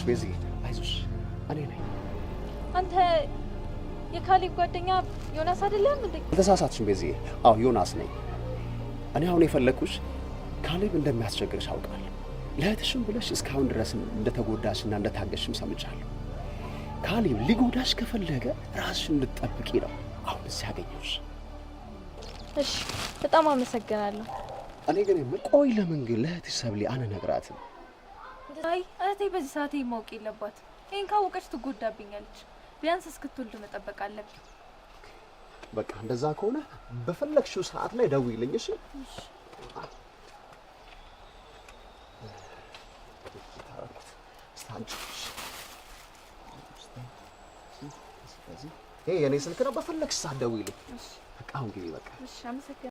ቤዚ አይዞሽ እኔ ነኝ አንተ የካሌብ ጓደኛ ዮናስ አይደለም እንዴ ተሳሳትሽ ቤዚ አዎ ዮናስ ነኝ እኔ አሁን የፈለኩሽ ካሌብ እንደሚያስቸግርሽ አውቃለሁ ለእህትሽም ብለሽ እስካሁን ድረስ እንደተጎዳሽና እንደታገሽም ሰምቻለሁ ካሌብ ሊጎዳሽ ከፈለገ ራስሽን እንድትጠብቂ ነው አሁን ሲያገኘሽ እሺ በጣም አመሰግናለሁ እኔ ግን ቆይ ለምን ግን ለእህትሽ ሰብሊ አልነግራትም አይ እህቴ በዚህ ሰዓት ማወቅ የለባትም ይሄን ካወቀች ትጎዳብኛለች ቢያንስ እስክትወልድ መጠበቅ አለብኝ በቃ እንደዛ ከሆነ በፈለግሽው ሰዓት ላይ ደውይልኝ እሺ ይሄ የኔ ስልክ ነው በፈለግሽ ሰዓት ደውይልኝ በቃ አሁን ግቢ በቃ እሺ አመሰግናለሁ